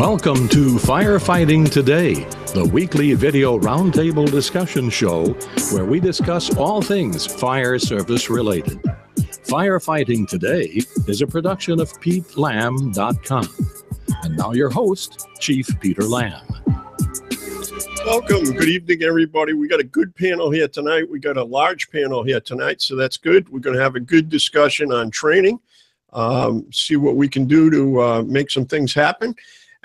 Welcome to Firefighting Today, the weekly video roundtable discussion show where we discuss all things fire service related. Firefighting Today is a production of PeteLamb.com. And now your host, Chief Peter Lamb. Welcome. Good evening, everybody. We got a good panel here tonight. We got a large panel here tonight, so that's good. We're going to have a good discussion on training, see what we can do to make some things happen.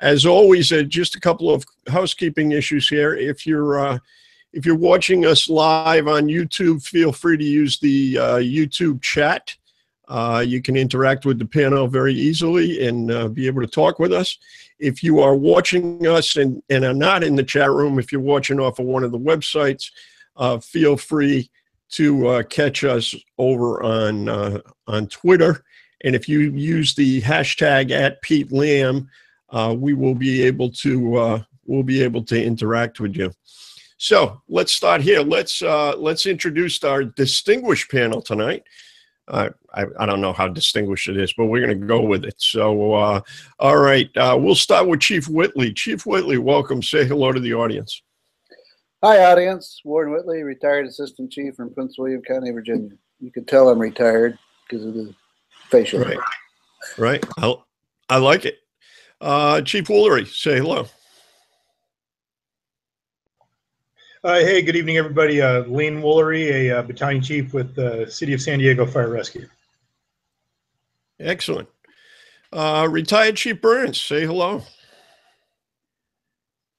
As always, just a couple of housekeeping issues here. If you're watching us live on YouTube, feel free to use the YouTube chat. You can interact with the panel very easily and be able to talk with us. If you are watching us and are not in the chat room, if you're watching off of one of the websites, feel free to catch us over on Twitter. And if you use the hashtag @PeteLamb, we will be able to interact with you. So let's start here. Let's introduce our distinguished panel tonight. I don't know how distinguished it is, but we're going to go with it. So, all right, we'll start with Chief Whitley. Chief Whitley, welcome. Say hello to the audience. Hi, audience. Warren Whitley, retired assistant chief from Prince William County, Virginia. You can tell I'm retired because of the facial. Right. I like it. Chief Woolery, say hello. Hey, good evening, everybody. Lane Woolery, a battalion chief with the City of San Diego Fire Rescue. Excellent. Retired Chief Burns, say hello.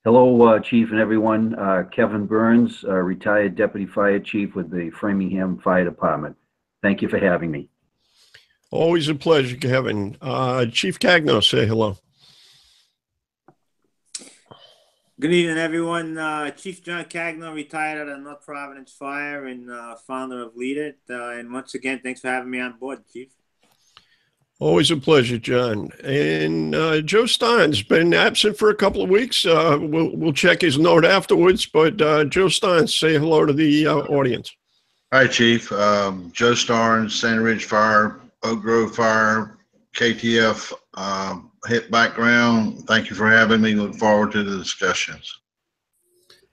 Hello, Chief and everyone. Kevin Burns, retired Deputy Fire Chief with the Framingham Fire Department. Thank you for having me. Always a pleasure, Kevin. Chief Cagno, say hello. Good evening, everyone. Chief John Cagno, retired out of North Providence Fire and founder of Lead It. And once again, thanks for having me on board, Chief. Always a pleasure, John. And Joe Stein's been absent for a couple of weeks. We'll check his note afterwards. But Joe Stein, say hello to the audience. Hi, Chief. Joe Stein, Sand Ridge Fire, Oak Grove Fire, KTF. Hit background. Thank you for having me. Look forward to the discussions.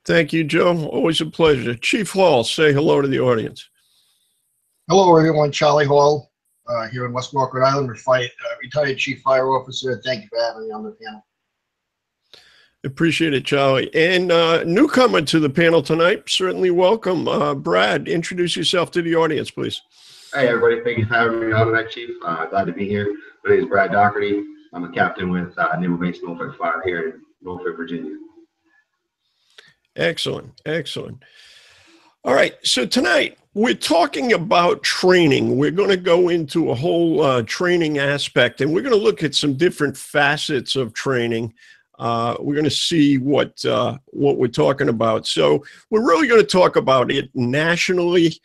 Thank you, Joe. Always a pleasure. Chief Hall, say hello to the audience. Hello, everyone. Charlie Hall, here in West Warwick, Rhode Island, retired Chief Fire Officer. Thank you for having me on the panel. Appreciate it, Charlie. And newcomer to the panel tonight, certainly welcome. Brad, introduce yourself to the audience, please. Hey, everybody. Thank you for having me on tonight, Chief. Glad to be here. My name is Brad Doherty. I'm a captain with Naval Base Norfolk Fire here in Norfolk, Virginia. Excellent. Excellent. All right. So tonight we're talking about training. We're going to go into a whole training aspect, and we're going to look at some different facets of training. We're going to see what we're talking about. So we're really going to talk about it nationally,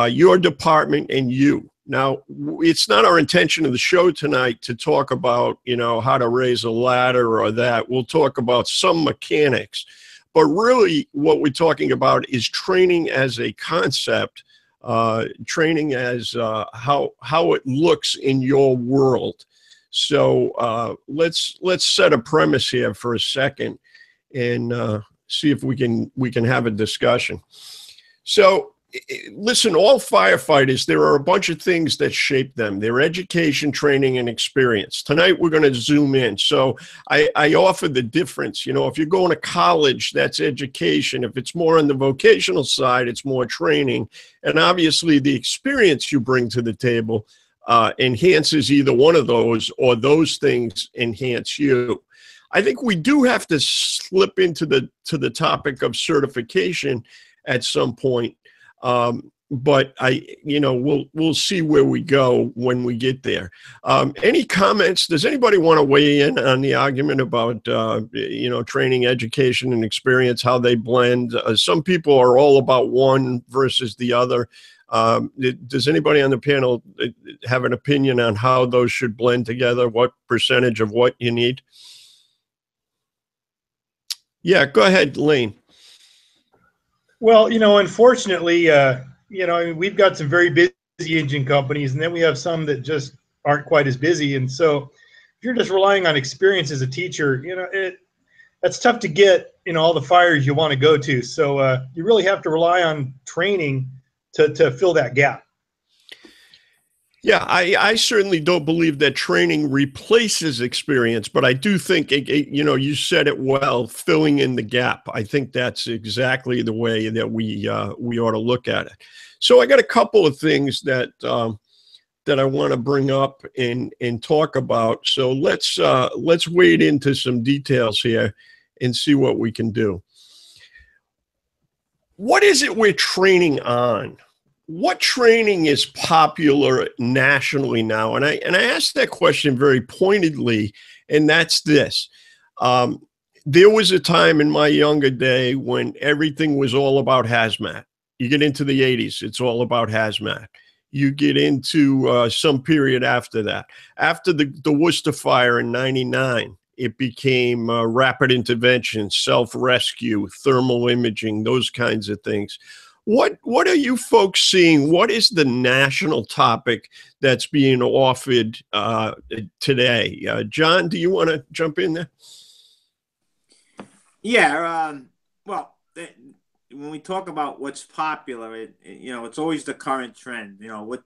your department, and you. Now, it's not our intention of the show tonight to talk about, how to raise a ladder or that. We'll talk about some mechanics. But really what we're talking about is training as a concept, training as how it looks in your world. So let's set a premise here for a second and see if we can have a discussion. So listen, all firefighters, there are a bunch of things that shape them. Their education, training, and experience. Tonight, we're going to zoom in. So I offer the difference. If you're going to college, that's education. If it's more on the vocational side, it's more training. And obviously, the experience you bring to the table enhances either one of those, or those things enhance you. I think we do have to slip into the topic of certification at some point. But we'll see where we go when we get there. Any comments? Does anybody want to weigh in on the argument about, training, education, and experience, how they blend? Some people are all about one versus the other. Does anybody on the panel have an opinion on how those should blend together? What percentage of what you need? Yeah, go ahead, Lane. Well, unfortunately, we've got some very busy engine companies, and then we have some that just aren't quite as busy. And so you're just relying on experience as a teacher, you know, that's tough to get in all the fires you want to go to. So you really have to rely on training to fill that gap. Yeah, I certainly don't believe that training replaces experience, but I do think, you know, you said it well, filling in the gap. I think that's exactly the way that we ought to look at it. So I got a couple of things that that I want to bring up and talk about. So let's wade into some details here and see what we can do. What is it we're training on? What training is popular nationally now? And I asked that question very pointedly, and that's this. There was a time in my younger day when everything was all about hazmat. You get into the 80s, it's all about hazmat. You get into some period after that. After the Worcester fire in '99, it became rapid intervention, self-rescue, thermal imaging, those kinds of things. What are you folks seeing? What is the national topic that's being offered today? John, do you want to jump in there? Yeah. Well, when we talk about what's popular, you know, it's always the current trend. You know,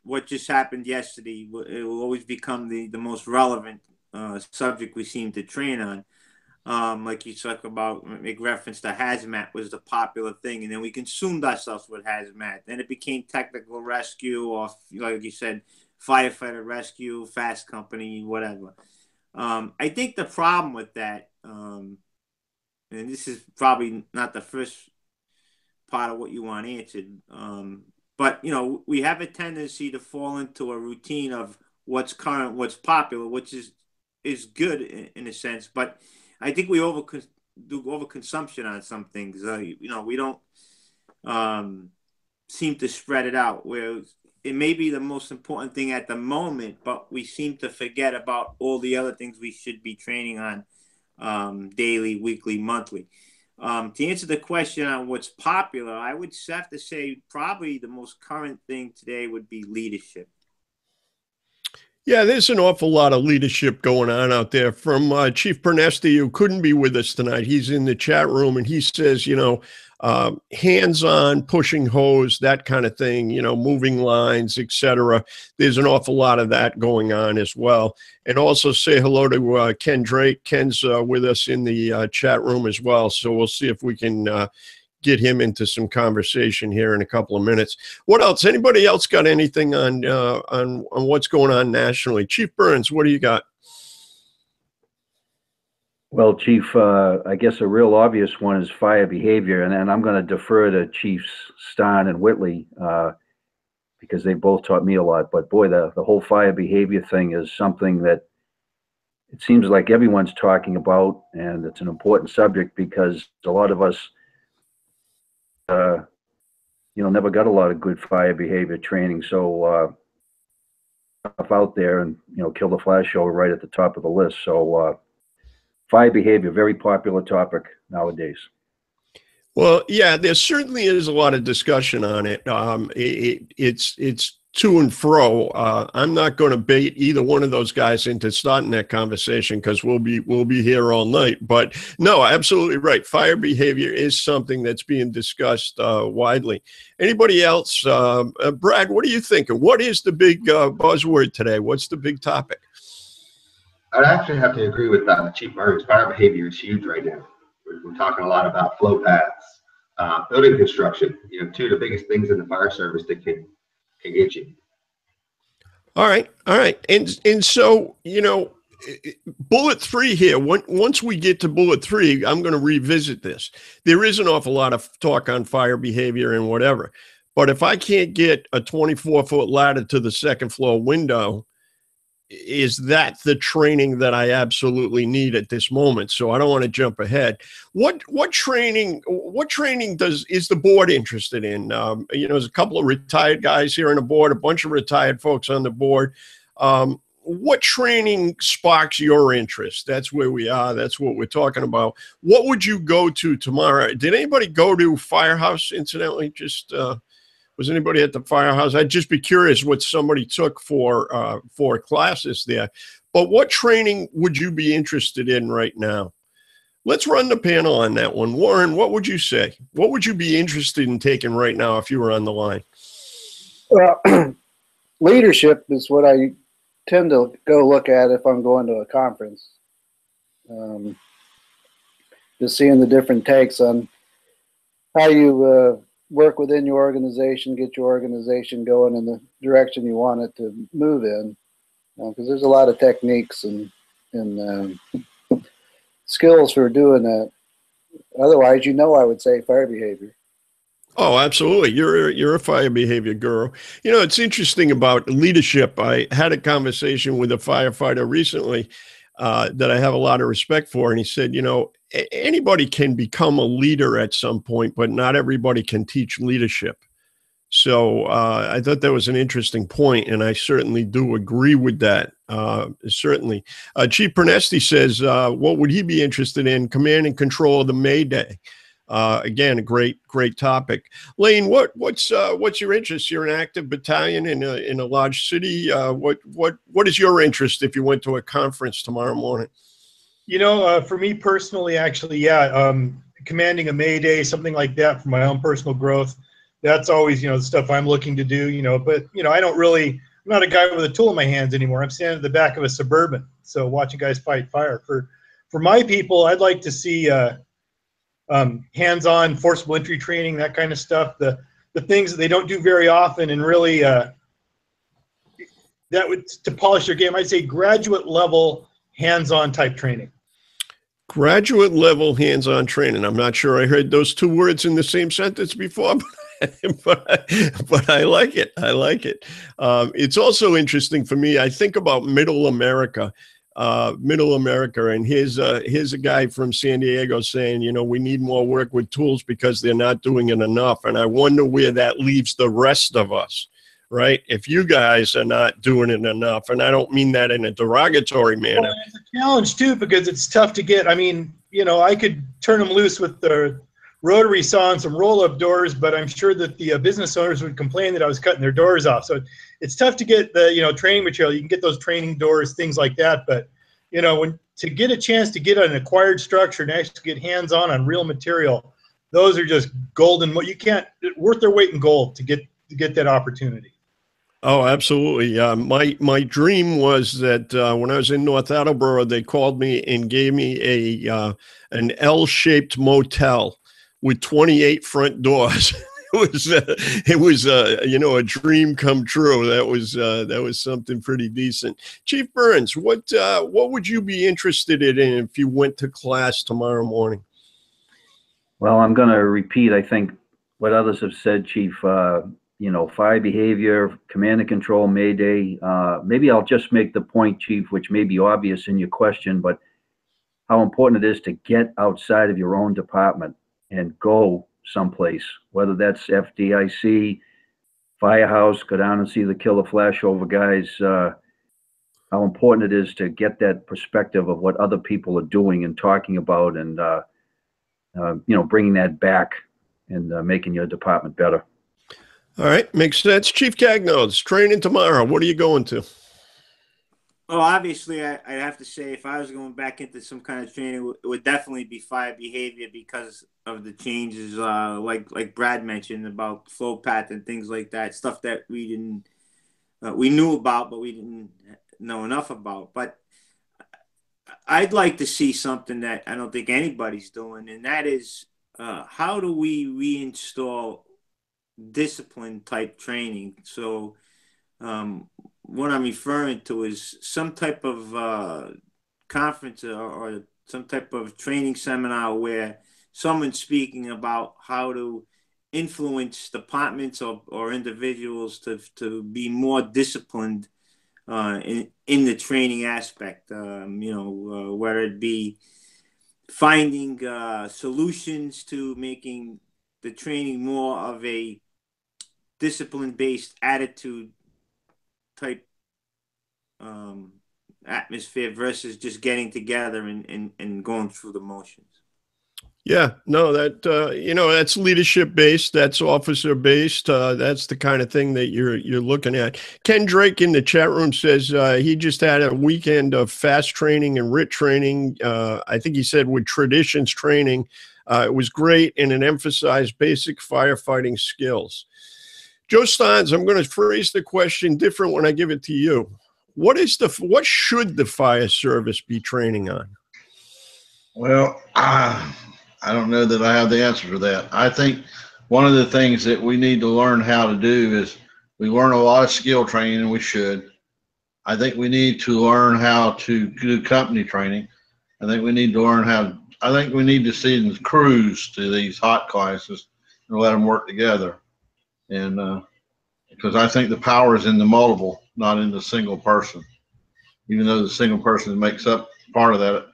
what just happened yesterday, it will always become the most relevant subject we seem to train on. Like you talk about, make reference to hazmat was the popular thing, and then we consumed ourselves with hazmat. Then it became technical rescue, or like you said, firefighter rescue, fast company, whatever. I think the problem with that, and this is probably not the first part of what you want answered, but you know, we have a tendency to fall into a routine of what's current, what's popular, which is good in a sense, but I think we do overconsumption on some things. You know, we don't seem to spread it out, where it may be the most important thing at the moment, but we seem to forget about all the other things we should be training on daily, weekly, monthly. To answer the question on what's popular, I would have to say probably the most current thing today would be leadership. Yeah, there's an awful lot of leadership going on out there. From Chief Pernesti, who couldn't be with us tonight, he's in the chat room, and he says, you know, hands-on, pushing hose, that kind of thing, you know, moving lines, etc. There's an awful lot of that going on as well. And also say hello to Ken Drake. Ken's with us in the chat room as well, so we'll see if we can get him into some conversation here in a couple of minutes. What else? Anybody else got anything on what's going on nationally? Chief Burns, what do you got? Well, Chief, I guess a real obvious one is fire behavior, and I'm going to defer to Chiefs Stein and Whitley because they both taught me a lot. But boy, the whole fire behavior thing is something that it seems like everyone's talking about, and it's an important subject because a lot of us you know, never got a lot of good fire behavior training. So out there and, you know, kill the flash over right at the top of the list. So fire behavior, very popular topic nowadays. Well, yeah, there certainly is a lot of discussion on it. It's to and fro. I'm not going to bait either one of those guys into starting that conversation because we'll be here all night. But no, absolutely right. Fire behavior is something that's being discussed widely. Anybody else? Brad, what are you thinking? What is the big buzzword today? What's the big topic? I'd actually have to agree with Chief Burns. Fire behavior is huge right now. We're talking a lot about flow paths, building construction. You know, two of the biggest things in the fire service that can get you. All right. And so, you know, bullet 3 here. Once we get to bullet 3, I'm going to revisit this. There is an awful lot of talk on fire behavior and whatever. But if I can't get a 24-foot ladder to the second floor window, is that the training that I absolutely need at this moment? So I don't want to jump ahead. What training is the board interested in? You know, there's a couple of retired guys here on the board, a bunch of retired folks on the board. What training sparks your interest? That's where we are. That's what we're talking about. What would you go to tomorrow? Did anybody go to Firehouse, incidentally? Just was Was anybody at the firehouse? I'd just be curious what somebody took for classes there. But what training would you be interested in right now? Let's run the panel on that one. Warren, what would you say? What would you be interested in taking right now if you were on the line? Well, leadership is what I tend to go look at if I'm going to a conference. Just seeing the different takes on how you work within your organization, get your organization going in the direction you want it to move in. Because there's a lot of techniques and skills for doing that. Otherwise, I would say fire behavior. Oh, absolutely. You're a fire behavior guru. It's interesting about leadership. I had a conversation with a firefighter recently that I have a lot of respect for. And he said, anybody can become a leader at some point, but not everybody can teach leadership. So I thought that was an interesting point, and I certainly do agree with that. Certainly. Chief Pernesti says, what would he be interested in? Command and control of the Mayday. Again, a great topic. Lane, what's your interest? You're an active battalion in a large city. What is your interest if you went to a conference tomorrow morning? For me personally, actually, yeah, commanding a Mayday, something like that for my own personal growth. That's always, the stuff I'm looking to do, but, I'm not a guy with a tool in my hands anymore. I'm standing at the back of a Suburban. So watching guys fight fire. For my people, I'd like to see hands-on forcible entry training, that kind of stuff, the things that they don't do very often, and really that would, to polish their game, I'd say graduate level hands-on type training. Graduate level hands-on training. I'm not sure I heard those two words in the same sentence before, but I like it. I like it. It's also interesting for me. I think about Middle America, and here's a guy from San Diego saying, we need more work with tools because they're not doing it enough. And I wonder where that leaves the rest of us, right? If you guys are not doing it enough, and I don't mean that in a derogatory manner. Well, it's a challenge too, because it's tough to get. I mean, I could turn them loose with the rotary saw and some roll-up doors, but I'm sure that the business owners would complain that I was cutting their doors off. So it's tough to get the training material. You can get those training doors, things like that, but to get a chance to get an acquired structure and actually get hands-on real material, those are just golden. You can't, worth their weight in gold to get that opportunity. Oh, absolutely. My dream was that when I was in North Attleboro, they called me and gave me an L-shaped motel with 28 front doors. It was a dream come true. That was something pretty decent. Chief Burns, what would you be interested in if you went to class tomorrow morning? Well, I'm going to repeat, I think, what others have said, Chief. Fire behavior, command and control, Mayday. Maybe I'll just make the point, Chief, which may be obvious in your question, but how important it is to get outside of your own department and go someplace, whether that's FDIC, firehouse, go down and see the killer flashover guys. How important it is to get that perspective of what other people are doing and talking about, and bringing that back and making your department better. All right, makes sense. Chief Cagno's training tomorrow. What are you going to? Well, obviously, I'd have to say if I was going back into some kind of training, it would definitely be fire behavior because of the changes, like Brad mentioned about flow path and things like that, stuff that we knew about, but we didn't know enough about. But I'd like to see something that I don't think anybody's doing, and that is how do we reinstall discipline type training? So what I'm referring to is some type of conference or some type of training seminar where someone's speaking about how to influence departments or individuals to be more disciplined in the training aspect, whether it be finding solutions to making the training more of a discipline-based attitude type atmosphere versus just getting together and going through the motions. Yeah, no, that that's leadership based, that's officer based. That's the kind of thing that you're looking at. Ken Drake in the chat room says he just had a weekend of fast training and RIT training. I think he said with traditions training. It was great and it emphasized basic firefighting skills. Joe Steins, I'm going to phrase the question different when I give it to you. What should the fire service be training on? Well, I don't know that I have the answer to that. I think one of the things that we need to learn how to do is we learn a lot of skill training, and we should. I think we need to learn how to do company training. I think we need to send crews to these hot classes and let them work together. And because I think the power is in the multiple, not in the single person. Even though the single person makes up part of that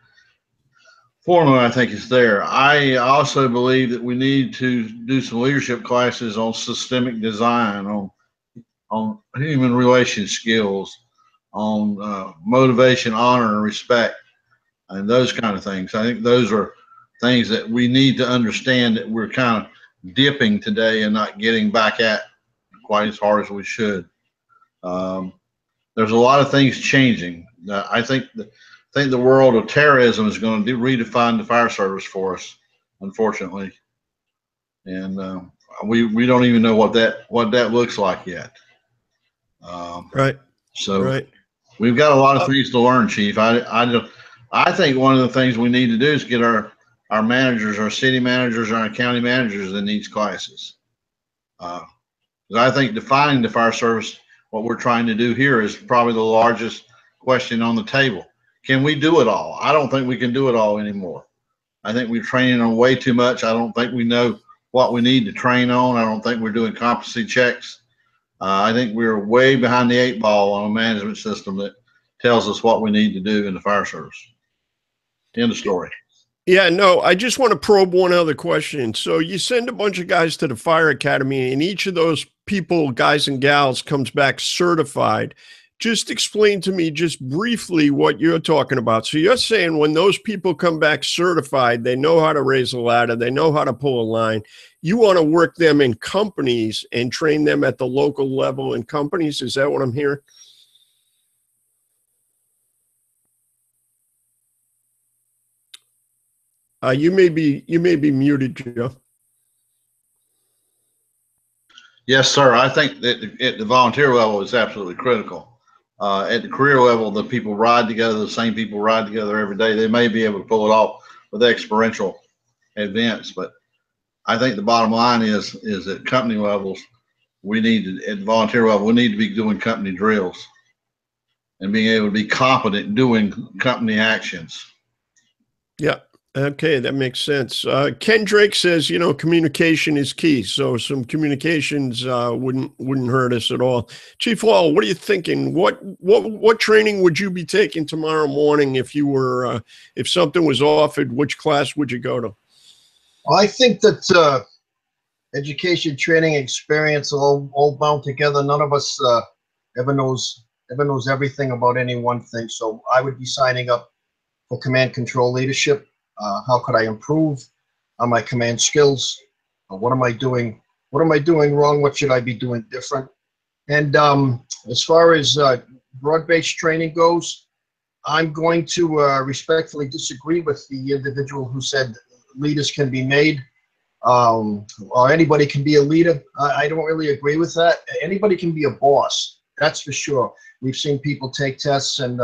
formula, I think it's there. I also believe that we need to do some leadership classes on systemic design, on human relation skills, on motivation, honor, and respect, and those kind of things. I think those are things that we need to understand that we're kind of dipping today and not getting back at quite as hard as we should. There's a lot of things changing. I think the world of terrorism is going to redefine the fire service for us, unfortunately, and we don't even know what that looks like yet. Right. So right. We've got a lot of things to learn, Chief. I think one of the things we need to do is get our managers, our city managers, our county managers in these classes. Because I think defining the fire service, what we're trying to do here, is probably the largest question on the table. Can we do it all? I don't think we can do it all anymore. I think we're training on way too much. I don't think we know what we need to train on. I don't think we're doing competency checks. I think we're way behind the 8 ball on a management system that tells us what we need to do in the fire service. End of story. Yeah, no, I just want to probe one other question. So you send a bunch of guys to the fire academy, and each of those people, guys and gals, comes back certified. Just explain to me just briefly what you're talking about. So you're saying when those people come back certified, they know how to raise a ladder, they know how to pull a line. You want to work them in companies and train them at the local level in companies. Is that what I'm hearing? You may be muted, Joe. Yes, sir. I think that at the volunteer level is absolutely critical. At the career level, the people ride together, the same people ride together every day. They may be able to pull it off with experiential events, but I think the bottom line is at company levels, at the volunteer level, we need to be doing company drills and being able to be competent doing company actions. Yeah. Okay, that makes sense. Ken Drake says, communication is key. So some communications wouldn't hurt us at all. Chief Hall, what are you thinking? What training would you be taking tomorrow morning if you were if something was offered? Which class would you go to? Well, I think that education, training, experience all bound together. None of us ever knows everything about any one thing. So I would be signing up for command control leadership. How could I improve on my command skills? What am I doing? What am I doing wrong? What should I be doing different? And as far as broad-based training goes, I'm going to respectfully disagree with the individual who said leaders can be made, or anybody can be a leader. I don't really agree with that. Anybody can be a boss, that's for sure. We've seen people take tests and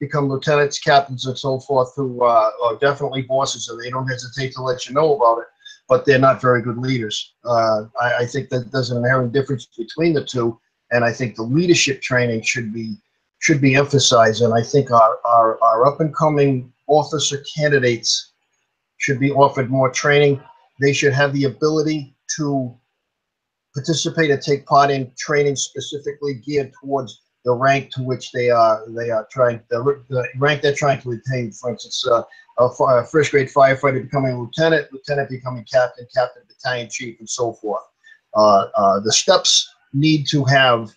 become lieutenants, captains, and so forth, who are definitely bosses, and they don't hesitate to let you know about it, but they're not very good leaders. I think that there's an inherent difference between the two, and I think the leadership training should be emphasized, and I think our up-and-coming officer candidates should be offered more training. They should have the ability to participate and take part in training specifically geared towards the rank to which they are trying, the rank they're trying to attain. For instance, a first grade firefighter becoming a lieutenant, lieutenant becoming captain, captain battalion chief, and so forth. The steps need to have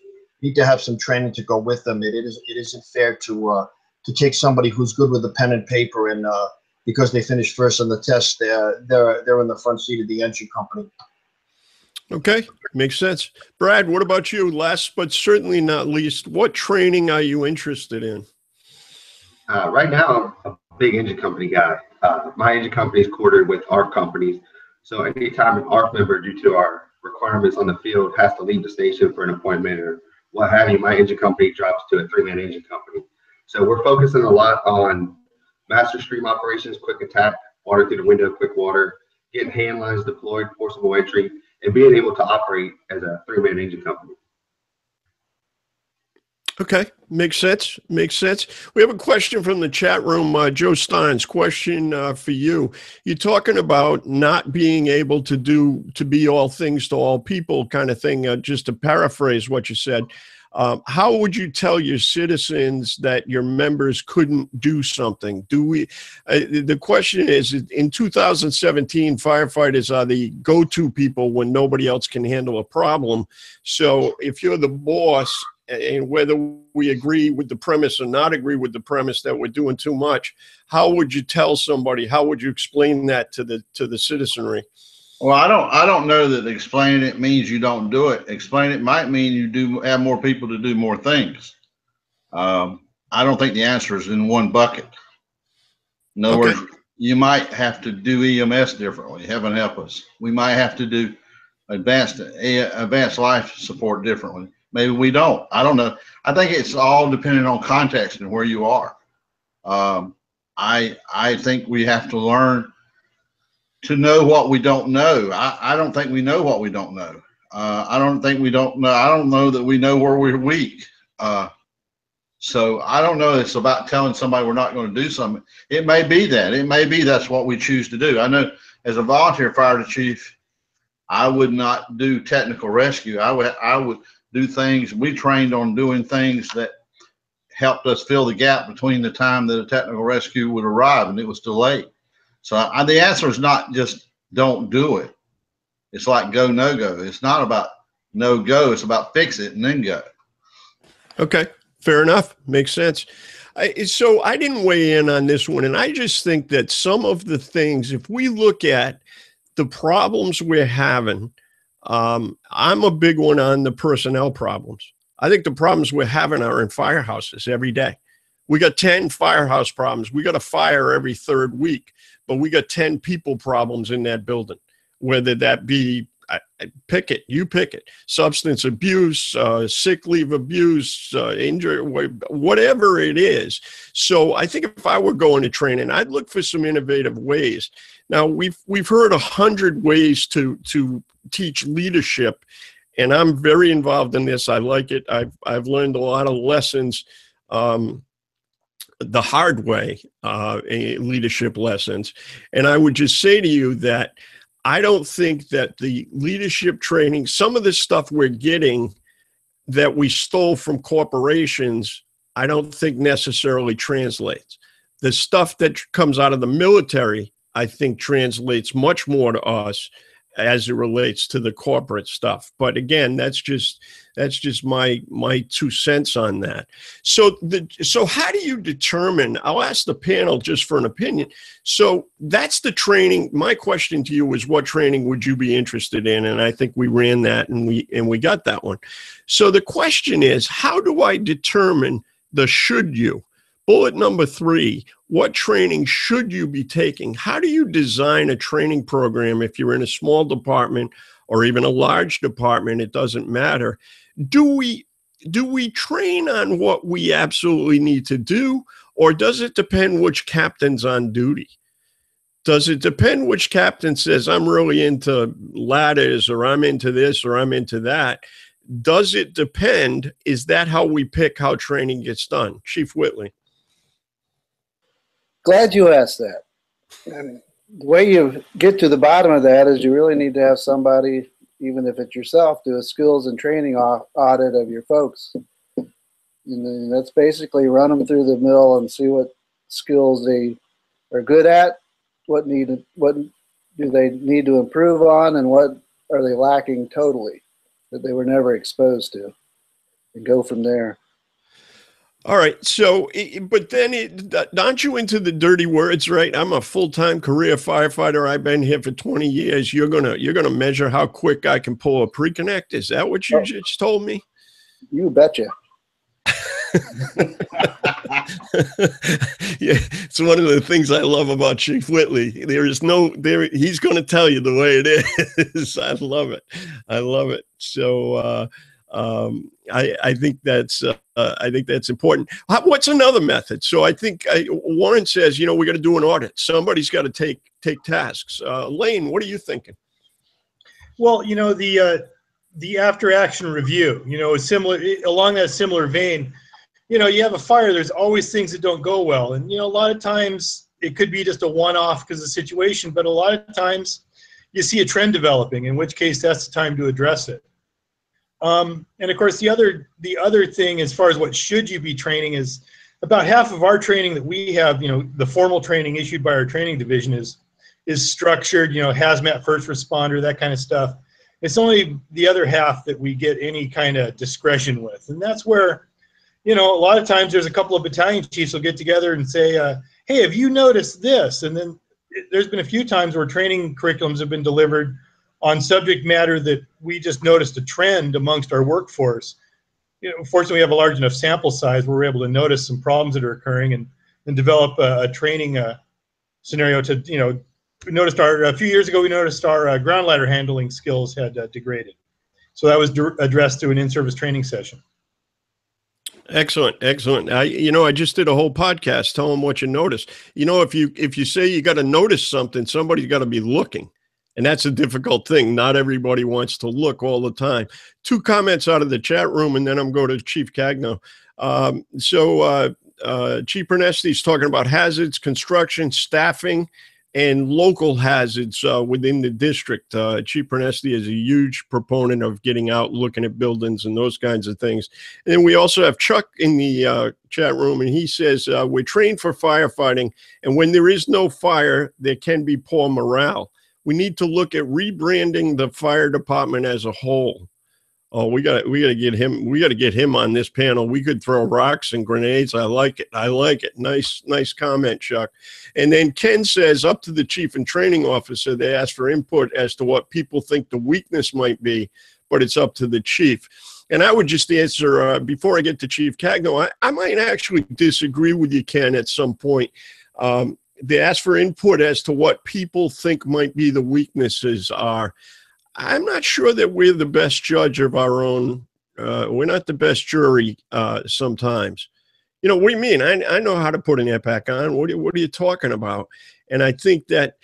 some training to go with them. It isn't fair to take somebody who's good with a pen and paper and because they finished first on the test, they're in the front seat of the entry company. Okay, makes sense. Brad, what about you? Last but certainly not least, what training are you interested in? Right now, I'm a big engine company guy. My engine company is quartered with ARC companies. So anytime an ARC member, due to our requirements on the field, has to leave the station for an appointment or what have you, my engine company drops to a 3-man engine company. So we're focusing a lot on master stream operations, quick attack, water through the window, quick water, getting hand lines deployed, forcible entry, and being able to operate as a 3-man engine company. Okay, makes sense. Makes sense. We have a question from the chat room. Joe Stein's question for you. You're talking about not being able to be all things to all people kind of thing. Just to paraphrase what you said, how would you tell your citizens that your members couldn't do something? The question is, in 2017, firefighters are the go-to people when nobody else can handle a problem. So if you're the boss, and whether we agree with the premise or not agree with the premise that we're doing too much, how would you tell somebody? How would you explain that to the citizenry? Well, I don't know that explaining it means you don't do it. Explain it might mean you have more people to do more things. I don't think the answer is in one bucket. In other words, you might have to do EMS differently. Heaven help us. We might have to do advanced life support differently. Maybe we don't. I don't know. I think it's all dependent on context and where you are. I think we have to learn to know what we don't know. I don't think we know what we don't know. I don't think we don't know. I don't know that we know where we're weak. So I don't know. It's about telling somebody we're not going to do something. It may be that. It may be that's what we choose to do. I know as a volunteer fire chief, I would not do technical rescue. I would do things. We trained on doing things that helped us fill the gap between the time that a technical rescue would arrive and it was delayed. So the answer is not just don't do it. It's like go, no go. It's not about no go. It's about fix it and then go. Okay, fair enough. Makes sense. So I didn't weigh in on this one, and I just think that some of the things, if we look at the problems we're having, I'm a big one on the personnel problems. I think the problems we're having are in firehouses every day. We got 10 firehouse problems. We got a fire every third week, but we got 10 people problems in that building, whether that be, pick it, substance abuse, sick leave abuse, injury, whatever it is. So I think if I were going to training, I'd look for some innovative ways. Now we've heard 100 ways to teach leadership, and I'm very involved in this. I like it. I've learned a lot of lessons the hard way, leadership lessons. And I would just say to you that I don't think that the leadership training, some of the stuff we're getting that we stole from corporations, I don't think necessarily translates. The stuff that comes out of the military, I think translates much more to us as it relates to the corporate stuff. But again, that's just my 2 cents on that. So how do you determine, I'll ask the panel just for an opinion. So that's the training. My question to you is, what training would you be interested in? And I think we ran that and we got that one. So the question is, how do I determine the should you? Bullet number 3, what training should you be taking? How do you design a training program if you're in a small department or even a large department? It doesn't matter. Do we train on what we absolutely need to do, or does it depend which captain's on duty? Does it depend which captain says, I'm really into ladders, or I'm into this, or I'm into that? Does it depend? Is that how we pick how training gets done? Chief Whitley. Glad you asked that. And the way you get to the bottom of that is you really need to have somebody, even if it's yourself, do a skills and training audit of your folks. And that's basically run them through the mill and see what skills they are good at, what do they need to improve on, and what are they lacking totally that they were never exposed to, and go from there. All right. So, but then aren't you into the dirty words, right? I'm a full-time career firefighter. I've been here for 20 years. You're gonna measure how quick I can pull a pre-connect. Is that what you just told me? You betcha. Yeah, it's one of the things I love about Chief Whitley. He's going to tell you the way it is. I love it. I love it. So I think that's important. What's another method? So I think Warren says, we got to do an audit. Somebody's got to take tasks. Lane, what are you thinking? Well, the after action review, is similar along that similar vein. You have a fire, there's always things that don't go well. And, a lot of times it could be just a one-off because of the situation, but a lot of times you see a trend developing, in which case that's the time to address it. And of course, the other thing as far as what should you be training is about half of our training that we have, the formal training issued by our training division is structured, hazmat, first responder, that kind of stuff. It's only the other half that we get any kind of discretion with. And that's where, a lot of times there's a couple of battalion chiefs will get together and say, hey, have you noticed this? And then there's been a few times where training curriculums have been delivered on subject matter that we just noticed a trend amongst our workforce. Fortunately, we have a large enough sample size where we're able to notice some problems that are occurring and develop a training scenario to, a few years ago, we noticed our ground ladder handling skills had degraded. So that was addressed through an in-service training session. Excellent. I just did a whole podcast. Tell them what you noticed. If you say you got to notice something, somebody's got to be looking. And that's a difficult thing. Not everybody wants to look all the time. 2 comments out of the chat room, and then I'm going to Chief Cagno. Chief Ernesti is talking about hazards, construction, staffing, and local hazards within the district. Chief Ernesti is a huge proponent of getting out, looking at buildings and those kinds of things. And then we also have Chuck in the chat room, and he says, we're trained for firefighting, and when there is no fire, there can be poor morale. We need to look at rebranding the fire department as a whole. Oh, we got to get him. We got to get him on this panel. We could throw rocks and grenades. I like it. Nice comment, Chuck. And then Ken says, up to the chief and training officer. They ask for input as to what people think the weakness might be, but it's up to the chief. And I would just answer before I get to Chief Cagno. I might actually disagree with you, Ken, at some point. They ask for input as to what people think might be the weaknesses are. I'm not sure that we're the best judge of our own. We're not the best jury sometimes. What do you mean? I know how to put an EPAC on. What are you talking about? And I think that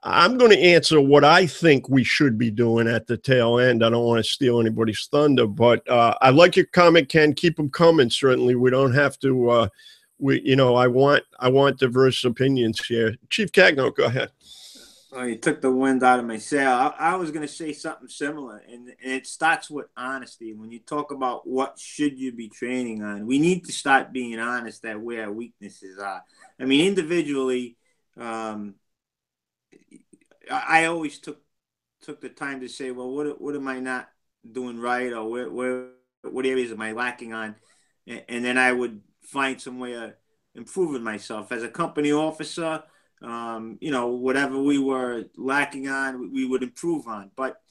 I'm going to answer what I think we should be doing at the tail end. I don't want to steal anybody's thunder, but I like your comment, Ken. Keep them coming. Certainly, we don't have to. I want diverse opinions here. Chief Cagno, go ahead. Oh, you took the wind out of my sail. I was going to say something similar, and it starts with honesty. When you talk about what should you be training on, we need to start being honest at where our weaknesses are. I mean, individually, I always took the time to say, well, what am I not doing right, or what areas am I lacking on, and then I would find some way of improving myself as a company officer. Whatever we were lacking on, we would improve on. But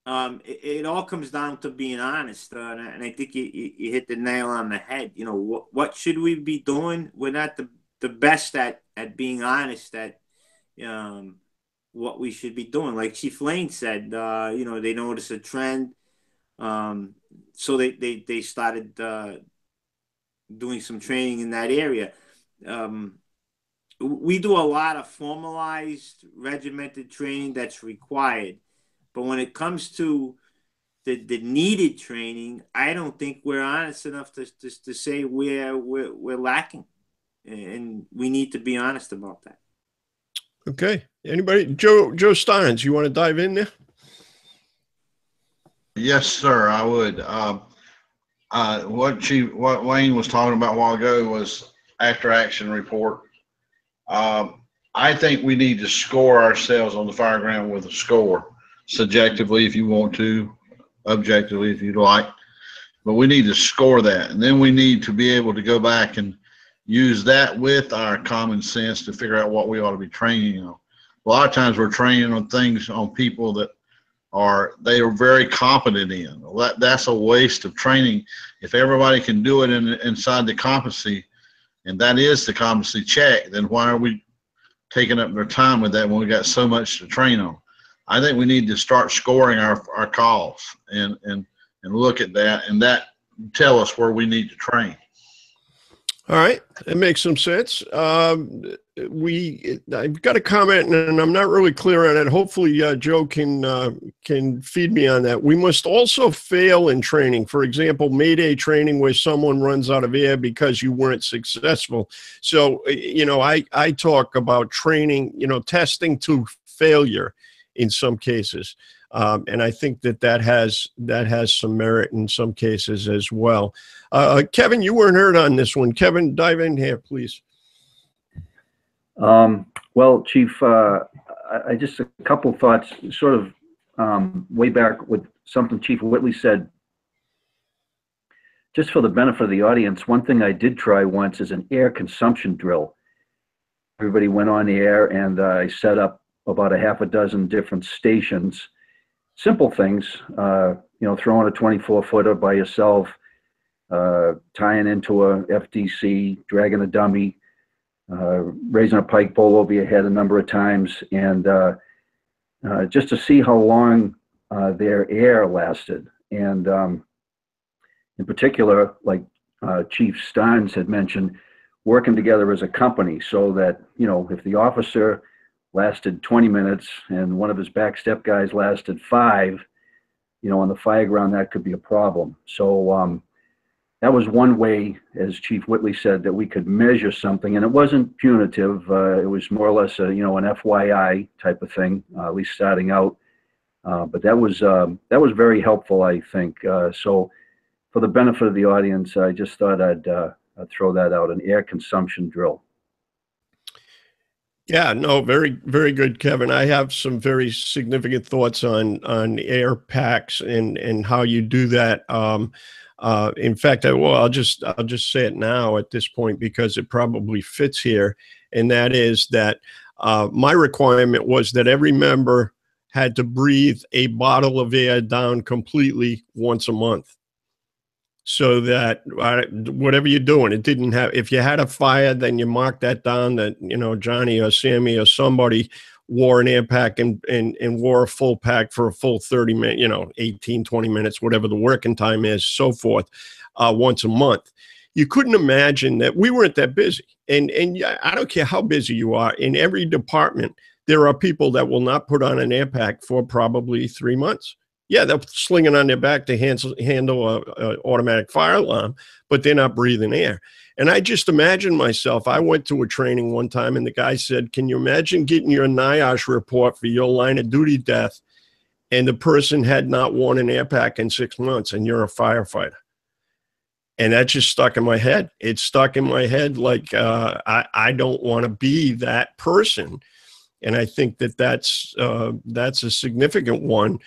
it all comes down to being honest. And I think you hit the nail on the head. What should we be doing? We're not the best at being honest at what we should be doing. Like Chief Lane said, they noticed a trend. So they started doing some training in that area. We do a lot of formalized, regimented training that's required. But when it comes to the needed training, I don't think we're honest enough to say we're lacking. And we need to be honest about that. Okay. Anybody? Joe Steins, you want to dive in there? Yes, sir, I would. What Wayne was talking about a while ago was after action report. I think we need to score ourselves on the fire ground with a score, subjectively if you want to, objectively if you'd like. but we need to score that. And then we need to be able to go back and use that with our common sense to figure out what we ought to be training on. A lot of times we're training on things on people that they are very competent in. That's a waste of training. If everybody can do it inside the competency, and that is the competency check, then why are we taking up their time with that when we got so much to train on? I think we need to start scoring our calls and look at that, and that tell us where we need to train. All right, that makes some sense. I've got a comment, and I'm not really clear on it. Hopefully, Joe can feed me on that. We must also fail in training. For example, Mayday training where someone runs out of air because you weren't successful. So, I talk about training, testing to failure in some cases. And I think that has some merit in some cases as well. Kevin, you weren't heard on this one. Kevin, dive in here, please. Well, Chief, I just a couple thoughts, sort of way back with something Chief Whitley said. Just for the benefit of the audience, one thing I did try once is an air consumption drill. Everybody went on the air, and I set up about a half a dozen different stations. Simple things, throwing a 24-footer by yourself, tying into a FDC, dragging a dummy, raising a pike pole over your head a number of times, and just to see how long their air lasted. And in particular, like Chief Stein had mentioned, working together as a company so that, if the officer lasted 20 minutes and one of his back step guys lasted 5, on the fire ground, that could be a problem. So that was one way, as Chief Whitley said, that we could measure something, and it wasn't punitive. It was more or less an FYI type of thing, at least starting out. But that was very helpful, I think. So for the benefit of the audience, I just thought I'd throw that out, an air consumption drill. Yeah, no, very, very good, Kevin. I have some very significant thoughts on air packs and how you do that. In fact, I'll just say it now at this point because it probably fits here, and that is that my requirement was that every member had to breathe a bottle of air down completely once a month. So that whatever you're doing, it didn't have, if you had a fire, then you mark that down that, Johnny or Sammy or somebody wore an air pack and wore a full pack for a full 30 minutes, 18, 20 minutes, whatever the working time is, so forth, once a month. You couldn't imagine that we weren't that busy. And I don't care how busy you are, in every department, there are people that will not put on an air pack for probably 3 months. Yeah, they'll sling it on their back to handle an automatic fire alarm, but they're not breathing air. And I just imagine myself, I went to a training one time and the guy said, can you imagine getting your NIOSH report for your line of duty death and the person had not worn an air pack in 6 months and you're a firefighter? And that just stuck in my head. It stuck in my head like I don't want to be that person. And I think that's a significant one.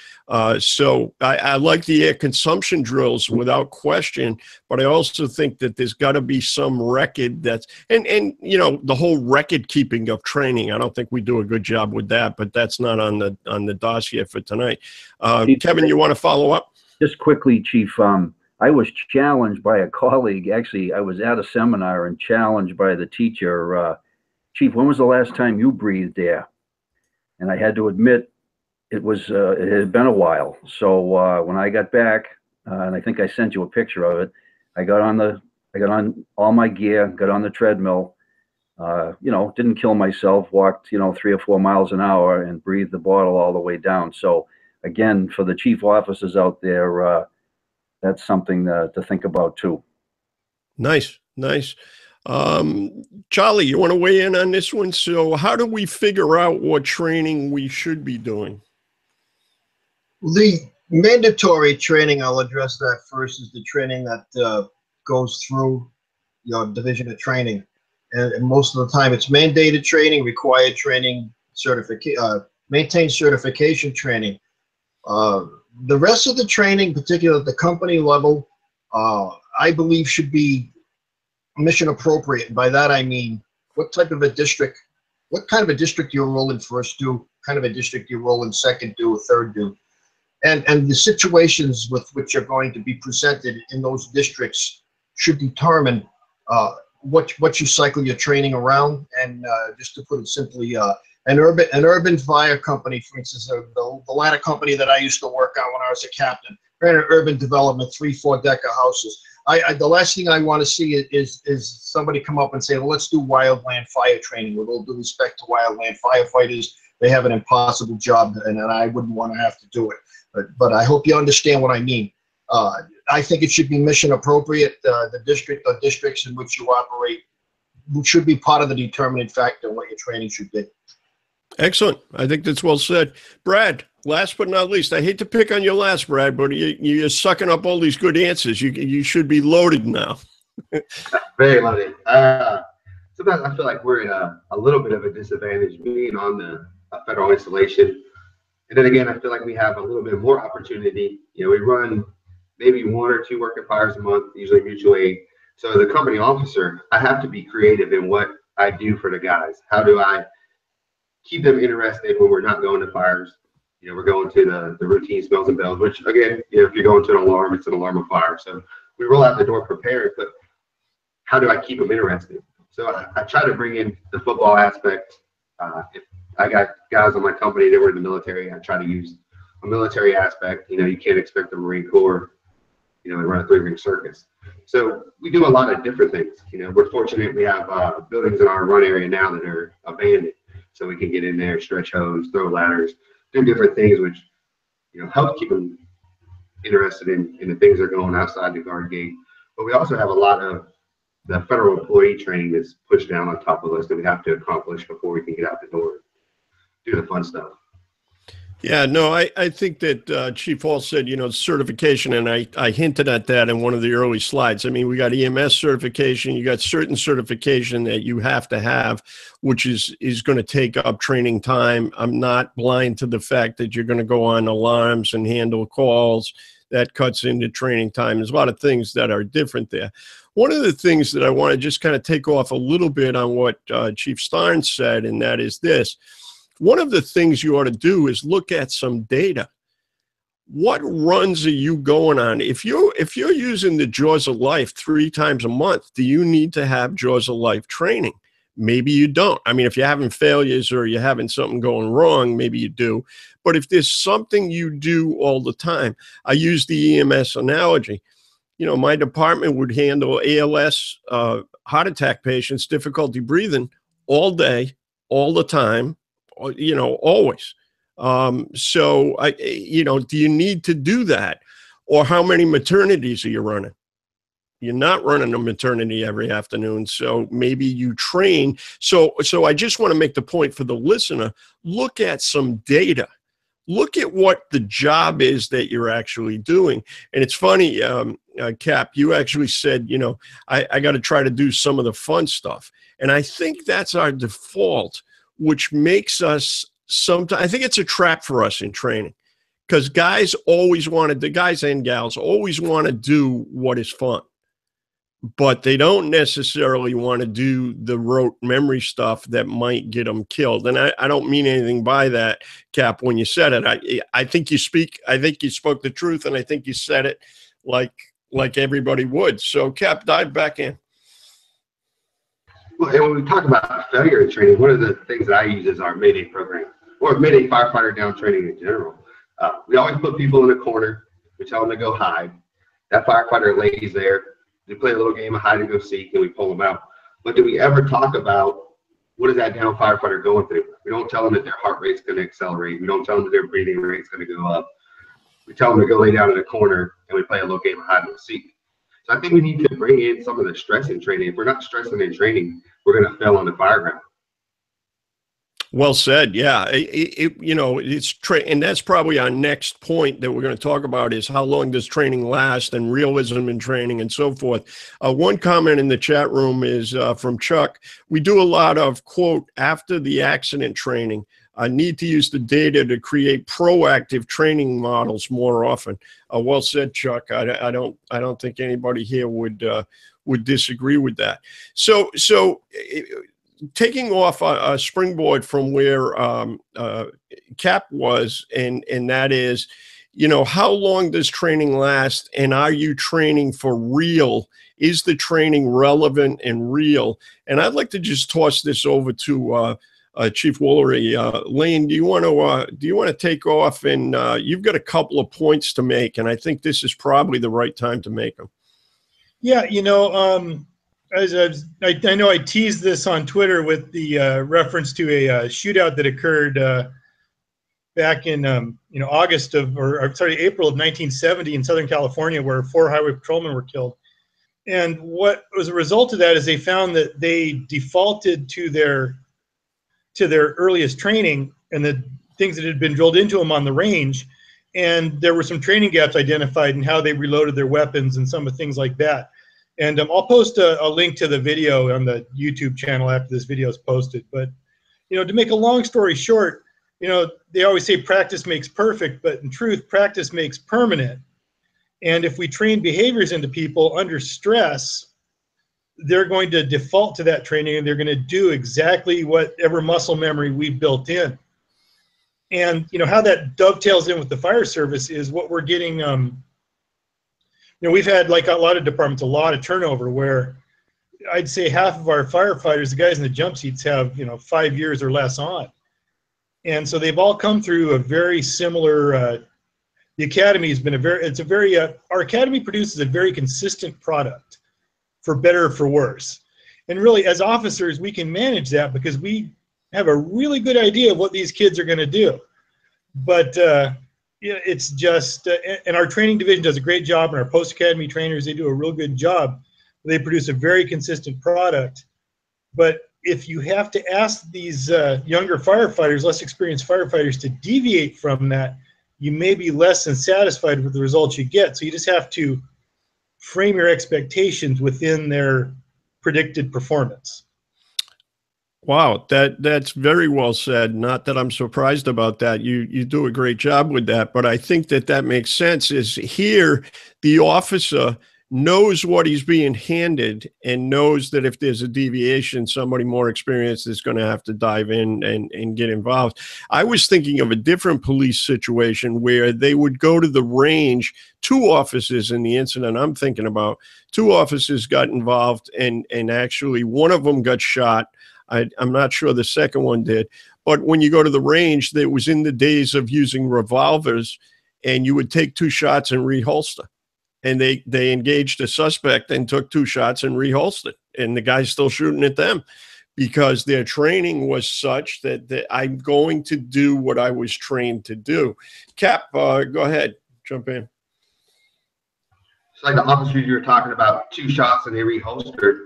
So I like the air consumption drills without question, but I also think that there's got to be some record that's, and the whole record keeping of training. I don't think we do a good job with that, but that's not on the dossier for tonight. Kevin, you want to follow up? Just quickly, Chief. I was challenged by a colleague. Actually, I was at a seminar and challenged by the teacher. Chief, when was the last time you breathed air? And I had to admit it had been a while. So when I got back, and I think I sent you a picture of it, I got on all my gear, got on the treadmill, didn't kill myself, walked 3 or 4 miles an hour and breathed the bottle all the way down. So again, for the chief officers out there, that's something to think about too. Nice. Charlie, you want to weigh in on this one? So how do we figure out what training we should be doing? The mandatory training, I'll address that first, is the training that goes through your division of training. And most of the time it's mandated training, required training, maintained certification training. The rest of the training, particularly at the company level, I believe should be mission appropriate. By that I mean, what kind of a district you roll in first do, kind of a district you roll in second do, or third do. And the situations with which are going to be presented in those districts should determine what you cycle your training around. And just to put it simply, an urban fire company, for instance, the ladder company that I used to work on when I was a captain, ran an urban development, 3-4 decker houses. The last thing I want to see is somebody come up and say, well, let's do wildland fire training. With all due respect to wildland firefighters, they have an impossible job, and I wouldn't want to have to do it. But I hope you understand what I mean. I think it should be mission appropriate. The district or districts in which you operate should be part of the determining factor in what your training should be. Excellent. I think that's well said. Brad, last but not least, I hate to pick on your last, Brad, but you're sucking up all these good answers. You should be loaded now. Very loaded. Sometimes I feel like we're in a little bit of a disadvantage being on the federal installation. And then again, I feel like we have a little bit more opportunity. You know, we run maybe 1 or 2 working fires a month, usually mutual aid. So as a company officer, I have to be creative in what I do for the guys. How do I keep them interested when we're not going to fires? You know, we're going to the routine smells and bells, which again, you know, if you're going to an alarm, it's an alarm of fire. So we roll out the door prepared, but how do I keep them interested? So I try to bring in the football aspect. If I got guys on my company that were in the military, I try to use a military aspect. You know, you can't expect the Marine Corps, you know, to run a 3-ring circus. So we do a lot of different things. You know, we're fortunate we have buildings in our run area now that are abandoned. So we can get in there, stretch hose, throw ladders, do different things, which, you know, help keep them interested in the things that are going outside the guard gate. But we also have a lot of the federal employee training that's pushed down on top of us that we have to accomplish before we can get out the door, do the fun stuff. Yeah, no, I think that Chief Hall said, you know, certification, and I hinted at that in one of the early slides. I mean, we got EMS certification, you got certain certification that you have to have, which is going to take up training time. I'm not blind to the fact that you're going to go on alarms and handle calls. That cuts into training time. There's a lot of things that are different there. One of the things that I want to just kind of take off a little bit on what Chief Stein said, and that is this. One of the things you ought to do is look at some data. What runs are you going on? If you're using the Jaws of Life 3 times a month, do you need to have Jaws of Life training? Maybe you don't. I mean, if you're having failures or you're having something going wrong, maybe you do. But if there's something you do all the time, I use the EMS analogy. You know, my department would handle ALS, heart attack patients, difficulty breathing all day, all the time, you know, always. So, you know, do you need to do that? Or how many maternities are you running? You're not running a maternity every afternoon, so maybe you train. So I just want to make the point for the listener, look at some data. Look at what the job is that you're actually doing. And it's funny, Cap, you actually said, you know, I got to try to do some of the fun stuff. And I think that's our default, which makes us sometimes, I think it's a trap for us in training, because guys and gals always want to do what is fun, but they don't necessarily want to do the rote memory stuff that might get them killed. And I don't mean anything by that, Cap, when you said it. I think you spoke the truth, and I think you said it like everybody would. So, Cap, dive back in. Well, and when we talk about failure in training, one of the things that I use is our Mayday program, or Mayday firefighter down training in general. We always put people in a corner. We tell them to go hide. That firefighter lays there. We play a little game of hide and go seek, and we pull them out. But do we ever talk about what is that down firefighter going through? We don't tell them that their heart rate's going to accelerate. We don't tell them that their breathing rate's going to go up. We tell them to go lay down in a corner, and we play a little game of hide and seek. So I think we need to bring in some of the stress in training. If we're not stressing in training, we're going to fail on the fire ground. Well said. Yeah. You know, and that's probably our next point that we're going to talk about is how long does training last and realism in training and so forth. One comment in the chat room is from Chuck. We do a lot of, quote, after the accident training. need to use the data to create proactive training models more often. Well said, Chuck. I don't think anybody here would disagree with that. So taking off a springboard from where Cap was, and that is, how long does training last, and are you training for real? Is the training relevant and real? And I'd like to just toss this over to Chief Woolery. Lane, do you want to take off? And you've got a couple of points to make, and I think this is probably the right time to make them. Yeah, I know I teased this on Twitter with the reference to a shootout that occurred back in April of 1970 in Southern California, where 4 highway patrolmen were killed. And what was a result of that is they found that they defaulted to their earliest training and the things that had been drilled into them on the range, and there were some training gaps identified in how they reloaded their weapons and some of things like that. And I'll post a link to the video on the YouTube channel after this video is posted. But to make a long story short, they always say practice makes perfect, but in truth, practice makes permanent. And if we train behaviors into people under stress, they're going to default to that training, and they're going to do exactly whatever muscle memory we've built in. And how that dovetails in with the fire service is what we're getting. We've had, like a lot of departments, a lot of turnover, where I'd say half of our firefighters, the guys in the jump seats, have 5 years or less on. And so they've all come through a very similar. The academy has been our academy produces a very consistent product, for better or for worse. And really, as officers, we can manage that because we have a really good idea of what these kids are going to do. But it's just, and our training division does a great job, and our post-academy trainers, they do a real good job. They produce a very consistent product. But if you have to ask these younger firefighters, less experienced firefighters, to deviate from that, you may be less than satisfied with the results you get. So you just have to frame your expectations within their predicted performance. Wow, that's very well said. Not that I'm surprised about that. You do a great job with that, but I think that makes sense. Is here the officer knows what he's being handed and knows that if there's a deviation, somebody more experienced is going to have to dive in and get involved. I was thinking of a different police situation where they would go to the range. 2 officers in the incident I'm thinking about, 2 officers got involved, and actually one of them got shot. I'm not sure the second one did. But when you go to the range, it was in the days of using revolvers, and you would take 2 shots and reholster. And they engaged a suspect and took 2 shots and reholstered. And the guy's still shooting at them because their training was such that I'm going to do what I was trained to do. Cap, go ahead. Jump in. It's like the officers you were talking about, 2 shots and they reholstered.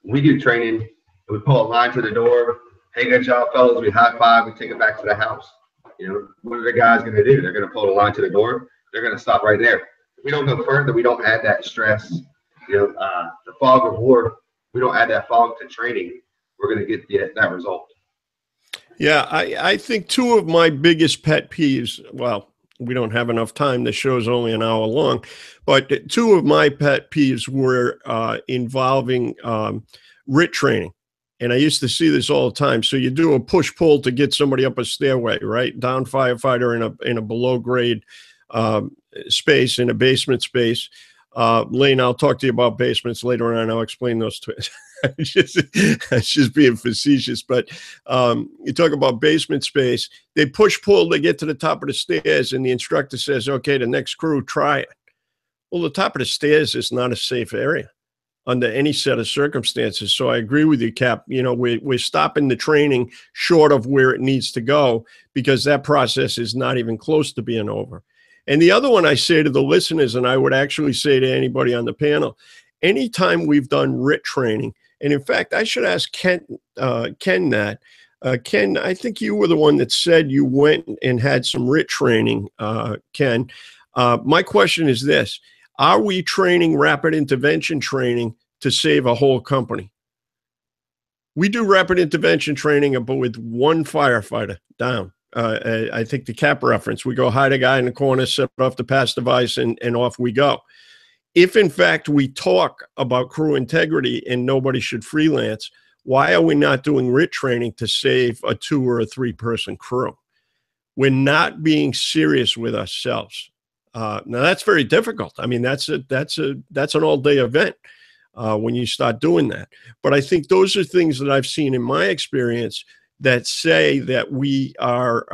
We do training. We pull a line to the door. Hey, good job, fellas. We high five. We take it back to the house. What are the guys going to do? They're going to pull a line to the door. They're going to stop right there. If we don't go further, we don't add that stress. The fog of war, we don't add that fog to training, we're going to get that result. Yeah, I think 2 of my biggest pet peeves, well, we don't have enough time. The show's only an hour long, but 2 of my pet peeves were involving RIT training. And I used to see this all the time. So you do a push-pull to get somebody up a stairway, right? Down firefighter in a below-grade space, in a basement space. Lane, I'll talk to you about basements later on. I'll explain those to it's just being facetious. But you talk about basement space. They push-pull, they get to the top of the stairs, and the instructor says, okay, the next crew, try it. Well, the top of the stairs is not a safe area under any set of circumstances. So I agree with you, Cap. We're stopping the training short of where it needs to go because that process is not even close to being over. And the other one I say to the listeners, and I would actually say to anybody on the panel, anytime we've done RIT training, and in fact, I should ask Ken that. Ken, I think you were the one that said you went and had some RIT training, Ken. My question is this. Are we training rapid intervention training to save a whole company? We do rapid intervention training, but with one firefighter down. I think the CAP reference, we go hide a guy in the corner, set off the pass device, and off we go. If, in fact, we talk about crew integrity and nobody should freelance, why are we not doing RIT training to save a 2 or a 3 person crew? We're not being serious with ourselves. Now, that's very difficult. I mean, that's an all-day event when you start doing that. But I think those are things that I've seen in my experience that say that we are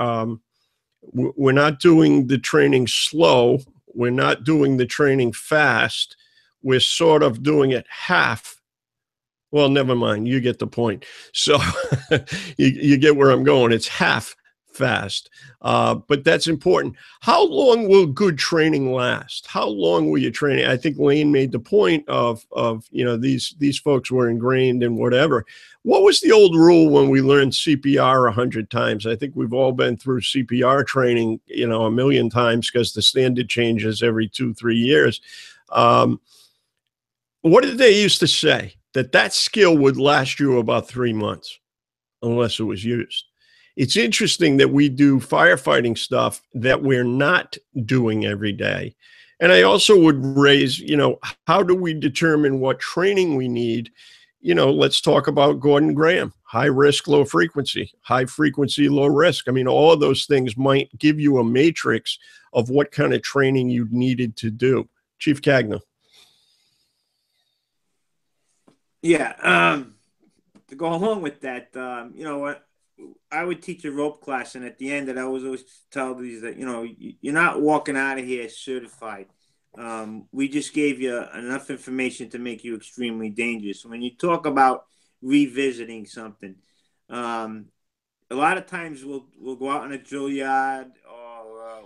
we're not doing the training slow. We're not doing the training fast. We're sort of doing it half. Well, never mind. You get the point. So you get where I'm going. It's half fast, but that's important. How long will good training last? How long will you train? I think Lane made the point of these folks were ingrained in whatever. What was the old rule when we learned CPR 100 times? I think we've all been through CPR training, a million times because the standard changes every 2-3 years. What did they used to say? That skill would last you about 3 months unless it was used. It's interesting that we do firefighting stuff that we're not doing every day. And I also would raise, how do we determine what training we need? Let's talk about Gordon Graham, high risk, low frequency, high frequency, low risk. I mean, all of those things might give you a matrix of what kind of training you needed to do. Chief Cagno. Yeah. To go along with that, I would teach a rope class, and at the end, I was always tell these that you're not walking out of here certified. We just gave you enough information to make you extremely dangerous. When you talk about revisiting something, a lot of times we'll go out in a drill yard, or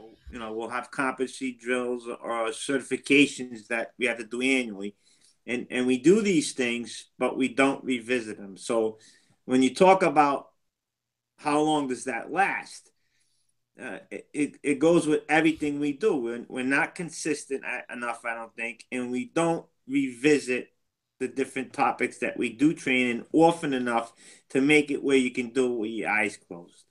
we'll have competency drills or certifications that we have to do annually, and we do these things, but we don't revisit them. So when you talk about how long does that last? It goes with everything we do. We're not consistent enough, I don't think, and we don't revisit the different topics that we do train in often enough to make it where you can do it with your eyes closed.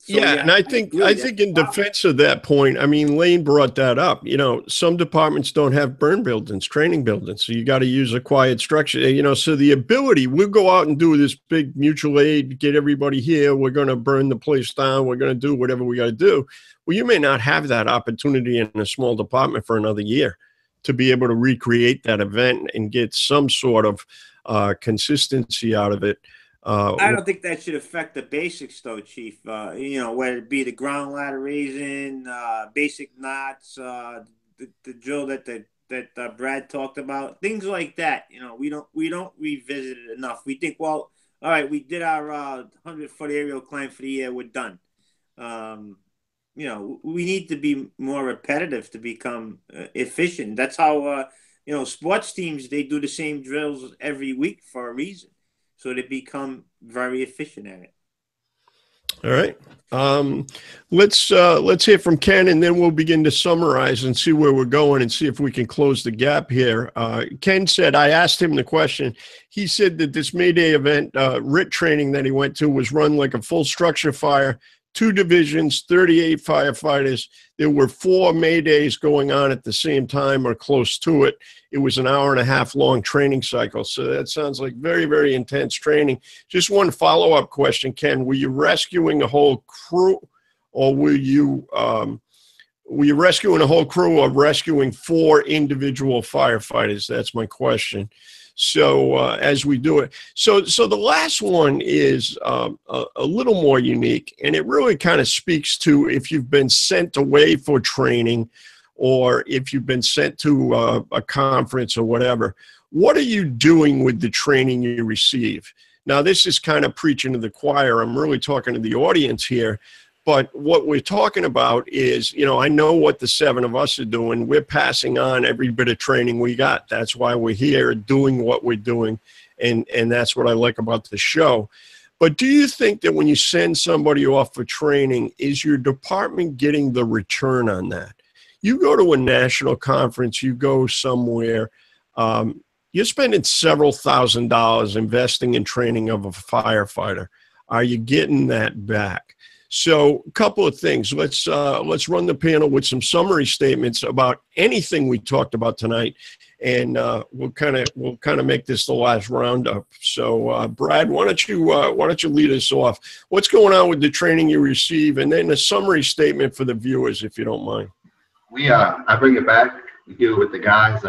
And I think in defense of that point, I mean, Lane brought that up. Some departments don't have burn buildings, training buildings, so you got to use a quiet structure. So the ability, we'll go out and do this big mutual aid, get everybody here. We're going to burn the place down. We're going to do whatever we got to do. Well, you may not have that opportunity in a small department for another year to be able to recreate that event and get some sort of consistency out of it. I don't think that should affect the basics, though, Chief. Whether it be the ground ladder raising, basic knots, the drill that Brad talked about, things like that. We don't revisit it enough. We think, well, all right, we did our 100-foot aerial climb for the year. We're done. We need to be more repetitive to become efficient. That's how sports teams, they do the same drills every week for a reason. So they become very efficient at it. All right. Let's hear from Ken, and then we'll begin to summarize and see where we're going and see if we can close the gap here. Ken said, I asked him the question. He said that this May Day event, RIT training that he went to, was run like a full structure fire, 2 divisions, 38 firefighters. There were 4 May Days going on at the same time or close to it. It was an hour-and-a-half long training cycle. So that sounds like very, very intense training. Just one follow-up question, Ken. Were you rescuing a whole crew, or were you rescuing a whole crew or rescuing 4 individual firefighters? That's my question. So as we do it. So the last one is a little more unique, and it really kind of speaks to if you've been sent away for training or if you've been sent to a conference or whatever. What are you doing with the training you receive? Now, this is kind of preaching to the choir. I'm really talking to the audience here. But what we're talking about is, I know what the 7 of us are doing. We're passing on every bit of training we got. That's why we're here doing what we're doing. And that's what I like about the show. But do you think that when you send somebody off for training, is your department getting the return on that? You go to a national conference, you go somewhere, You're spending several $1,000s investing in training of a firefighter. Are you getting that back? So a couple of things. Let's run the panel with some summary statements about anything we talked about tonight, and we'll kind of make this the last roundup. So Brad, why don't you lead us off? What's going on with the training you receive, and then a summary statement for the viewers, if you don't mind. I bring it back. We do it with the guys.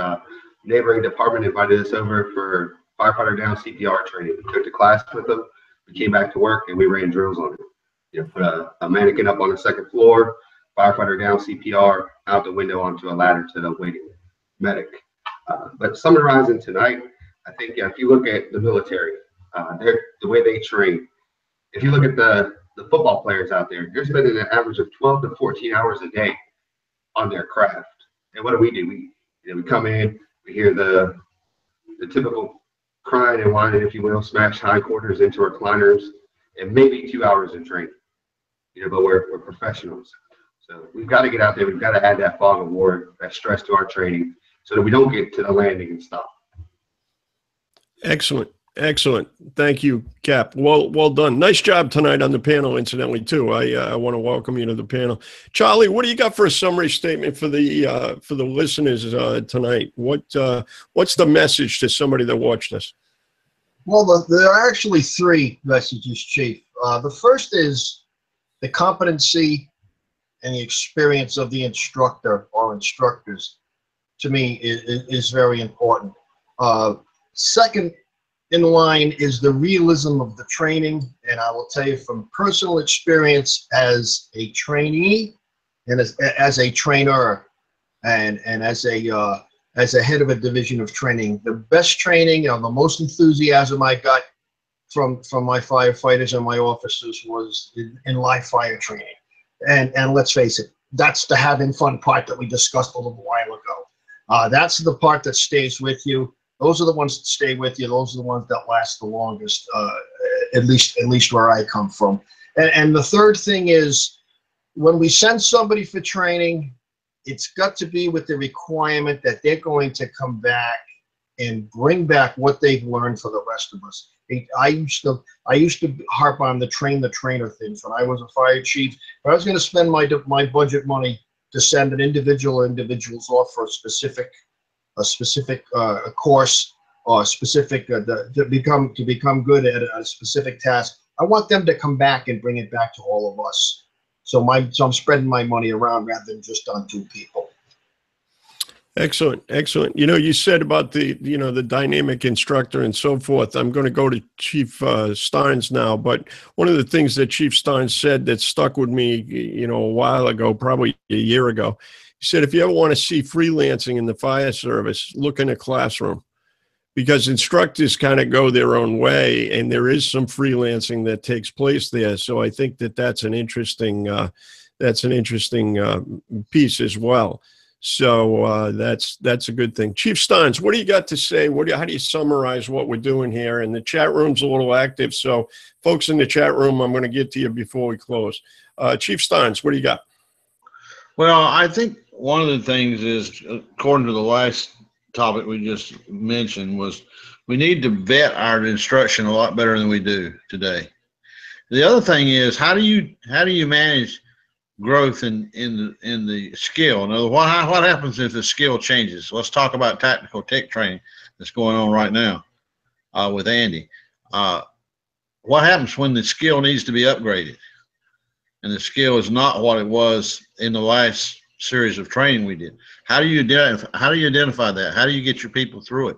Neighboring department invited us over for firefighter down CPR training. We took the class with them. We came back to work and we ran drills on it. You know, put a mannequin up on the second floor, firefighter down CPR, out the window onto a ladder to the waiting medic. But summarizing tonight, I think if you look at the military, the way they train, if you look at the football players out there, they're spending an average of 12 to 14 hours a day on their craft. And what do? We come in, we hear the typical crying and whining, if you will, smash hindquarters into recliners, and maybe 2 hours in training. You know, but we're professionals. So we've got to get out there. We've got to add that fog of war, that stress to our training so that we don't get to the landing and stop. Excellent. Excellent. Thank you, Cap. Well done. Nice job tonight on the panel, incidentally, too. I want to welcome you to the panel. Charlie, what do you got for a summary statement for the listeners tonight? What's the message to somebody that watched us? Well, there are actually three messages, Chief. The first is the competency and the experience of the instructor or instructors, to me, is very important. Second in line is the realism of the training, and I will tell you from personal experience as a trainee and as a trainer and as a head of a division of training, the best training and the most enthusiasm I got from my firefighters and my officers was in live fire training. And let's face it, that's the having fun part that we discussed a little while ago. That's the part that stays with you. Those are the ones that stay with you. Those are the ones that last the longest, at least where I come from. And the third thing is, when we send somebody for training, it's got to be with the requirement that they're going to come back and bring back what they've learned for the rest of us. I used to harp on the trainer things when I was a fire chief. If I was going to spend my budget money to send an individuals off for a specific course or specific to become good at a specific task, I want them to come back and bring it back to all of us. So I'm spreading my money around rather than just on two people. Excellent. Excellent. You know, you said about the dynamic instructor and so forth. I'm going to go to Chief Steins now, but one of the things that Chief Steins said that stuck with me, a while ago, probably a year ago, he said, if you ever want to see freelancing in the fire service, look in a classroom, because instructors kind of go their own way, and there is some freelancing that takes place there. So I think that's an interesting piece as well. So that's a good thing. Chief Steins, what do you got to say? How do you summarize what we're doing here? And the chat room's a little active, so folks in the chat room, I'm going to get to you before we close. Chief Steins, what do you got? Well, I think one of the things is, according to the last topic we just mentioned, was we need to vet our instruction a lot better than we do today. The other thing is, how do you manage growth in the skill? In other words, what happens if the skill changes? Let's talk about tactical tech training that's going on right now with Andy. What happens when the skill needs to be upgraded and the skill is not what it was in the last series of training we did? How do you identify that? How do you get your people through it?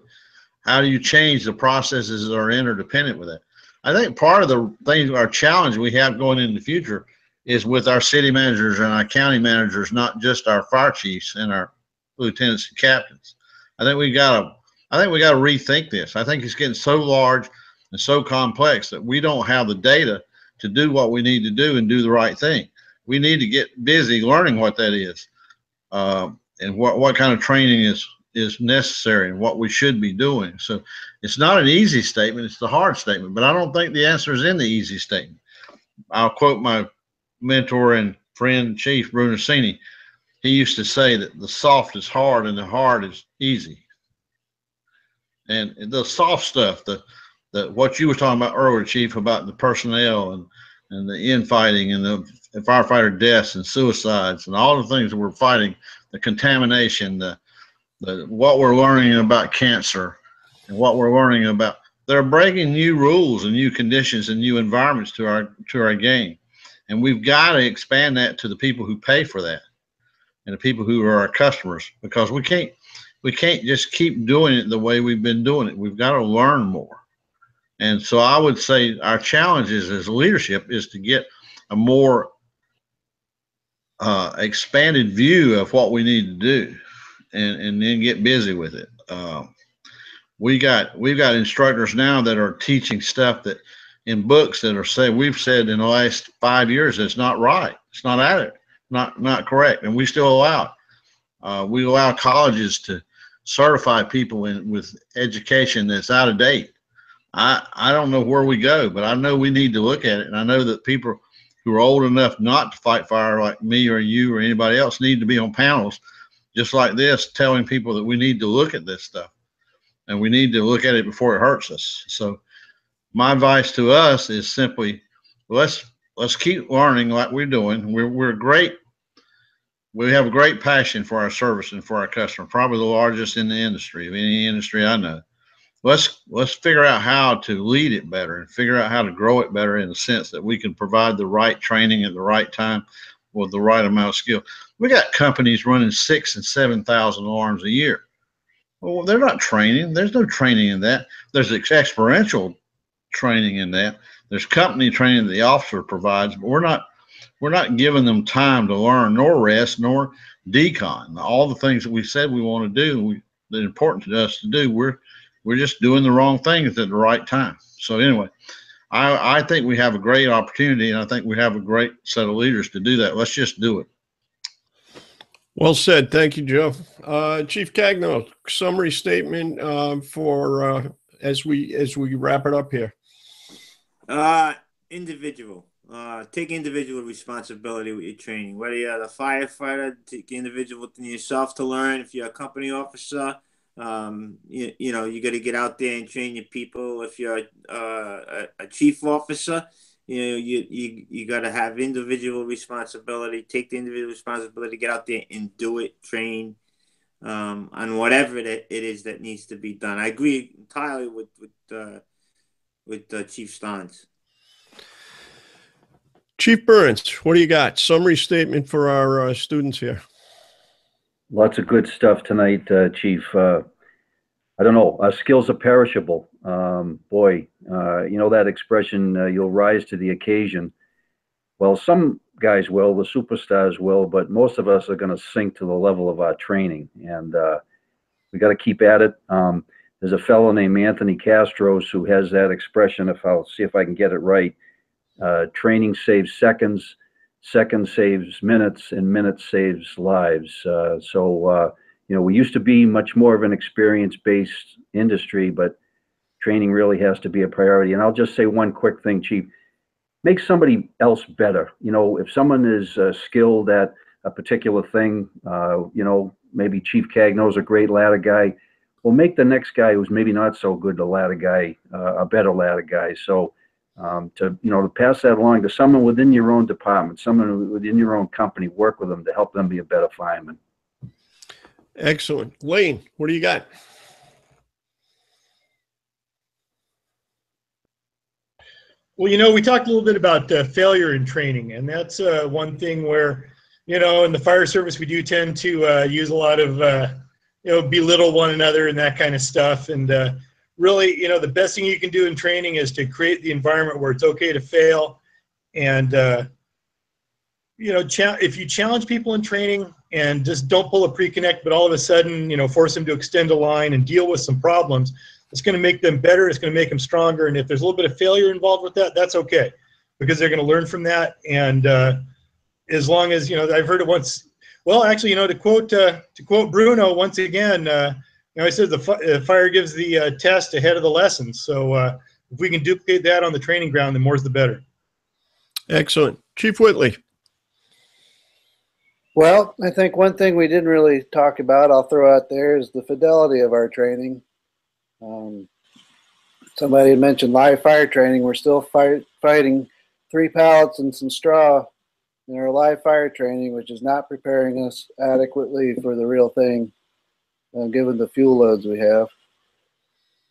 How do you change the processes that are interdependent with that? I think part of the things, our challenge we have going into the future, is with our city managers and our county managers, not just our fire chiefs and our lieutenants and captains. I think we got to rethink this. I think it's getting so large and so complex that we don't have the data to do what we need to do and do the right thing. We need to get busy learning what that is, and what kind of training is necessary and what we should be doing. So it's not an easy statement, it's the hard statement, but I don't think the answer is in the easy statement. I'll quote my mentor and friend, Chief Brunacini. He used to say that the soft is hard and the hard is easy. and the soft stuff, the what you were talking about earlier, Chief, about the personnel and the infighting and the firefighter deaths and suicides and all the things that we're fighting, the contamination, the what we're learning about cancer and what we're learning about. They're breaking new rules and new conditions and new environments to our game. And we've got to expand that to the people who pay for that and the people who are our customers, because we can't just keep doing it the way we've been doing it. We've got to learn more. And so I would say our challenges as leadership is to get a more expanded view of what we need to do, and then get busy with it. We've got instructors now that are teaching stuff that in books that are we've said in the last 5 years it's not right, it's not accurate, not correct, and we still allow it. We allow colleges to certify people with education that's out of date. I don't know where we go, but I know we need to look at it, and I know that people who are old enough not to fight fire, like me or you or anybody else, need to be on panels just like this, telling people that we need to look at this stuff and we need to look at it before it hurts us. So my advice to us is simply, let's keep learning like we're doing. We're great. We have a great passion for our service and for our customer, probably the largest in the industry, of any industry I know. Let's figure out how to lead it better and figure out how to grow it better, in the sense that we can provide the right training at the right time with the right amount of skill. We got companies running 6,000 and 7,000 alarms a year. Well, they're not training. There's no training in that. There's experiential training in that. There's company training that the officer provides, but we're not giving them time to learn, nor rest, nor decon. All the things that we said we want to do, that are important to us to do, we're just doing the wrong things at the right time. So anyway, I think we have a great opportunity, and I think we have a great set of leaders to do that. Let's just do it. Well said. Thank you, Joe. Chief Cagno, summary statement for as we wrap it up here. Individual. Take individual responsibility with your training. Whether you're the firefighter, take individual within yourself to learn. If you're a company officer, you know, you got to get out there and train your people. If you're a chief officer, you know, you got to have individual responsibility. Take the individual responsibility, get out there and do it. Train on whatever it is that needs to be done. I agree entirely with Chief Stein. Chief Burns, what do you got? Summary statement for our students here. Lots of good stuff tonight, Chief. I don't know. Skills are perishable. Boy, you know that expression, you'll rise to the occasion. Well, some guys will, the superstars will, but most of us are going to sink to the level of our training. And we got to keep at it. There's a fellow named Anthony Castros who has that expression, I'll see if I can get it right. Training saves seconds, seconds saves minutes, and minutes saves lives. You know, we used to be much more of an experience-based industry, but training really has to be a priority. And I'll just say one quick thing, Chief. Make somebody else better. You know, if someone is skilled at a particular thing, you know, maybe Chief Cagno's a great ladder guy. Well, make the next guy who's maybe not so good a ladder guy a better ladder guy. So to pass that along to someone within your own department, someone within your own company, work with them to help them be a better fireman. Excellent. Lane, what do you got? Well, you know, we talked a little bit about failure in training, and that's one thing where, you know, in the fire service, we do tend to use a lot of, you know, belittle one another and that kind of stuff. And really, you know, the best thing you can do in training is to create the environment where it's okay to fail. And, you know, if you challenge people in training and just don't pull a pre-connect, but all of a sudden, you know, force them to extend a line and deal with some problems, it's going to make them better. It's going to make them stronger. And if there's a little bit of failure involved with that, that's okay, because they're going to learn from that. And as long as, you know, I've heard it once. Well, actually, you know, to quote Bruno once again, you know, he says the fire gives the test ahead of the lesson. So if we can duplicate that on the training ground, the more's the better. Excellent. Chief Whitley. Well, I think one thing we didn't really talk about, I'll throw out there, is the fidelity of our training. Somebody had mentioned live fire training. We're still fighting 3 pallets and some straw in our live fire training, which is not preparing us adequately for the real thing, given the fuel loads we have.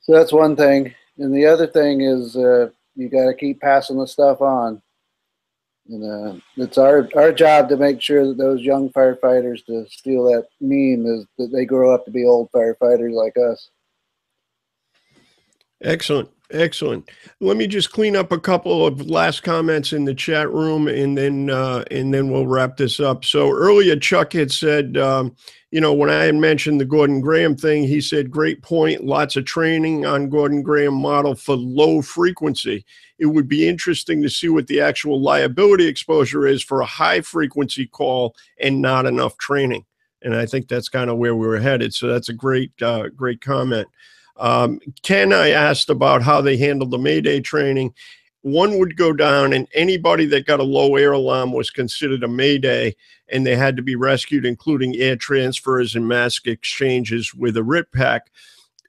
So that's one thing. And the other thing is you got to keep passing the stuff on. And it's our job to make sure that those young firefighters, to steal that meme, is that they grow up to be old firefighters like us. Excellent. Excellent. Let me just clean up a couple of last comments in the chat room, and then we'll wrap this up. So earlier, Chuck had said, when I had mentioned the Gordon Graham thing, he said, great point. Lots of training on Gordon Graham model for low frequency. It would be interesting to see what the actual liability exposure is for a high frequency call and not enough training. And I think that's kind of where we were headed. So that's a great comment. Ken, I asked about how they handled the Mayday training. One would go down, and anybody that got a low air alarm was considered a Mayday, and they had to be rescued, including air transfers and mask exchanges with a RIT pack.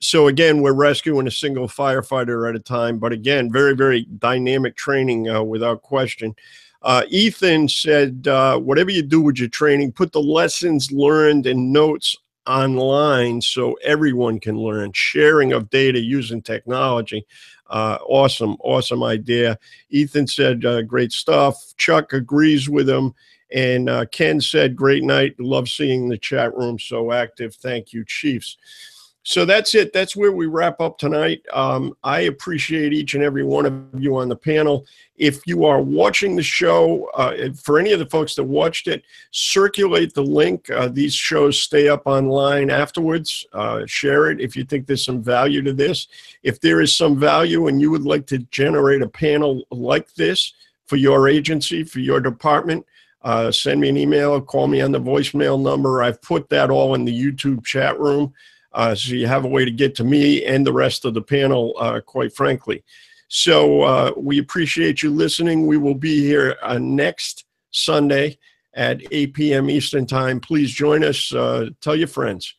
So again, we're rescuing a single firefighter at a time, but again, very, very dynamic training without question. Ethan said, whatever you do with your training, put the lessons learned and notes online so everyone can learn. Sharing of data using technology. Awesome idea. Ethan said, great stuff. Chuck agrees with him. And Ken said, great night. Love seeing the chat room so active. Thank you, Chiefs. So that's it. That's where we wrap up tonight. I appreciate each and every one of you on the panel. If you are watching the show, for any of the folks that watched it, circulate the link. These shows stay up online afterwards. Share it if you think there's some value to this. If there is some value and you would like to generate a panel like this for your agency, for your department, send me an email, call me on the voicemail number. I've put that all in the YouTube chat room. So you have a way to get to me and the rest of the panel, quite frankly. So we appreciate you listening. We will be here next Sunday at 8 p.m. Eastern Time. Please join us. Tell your friends.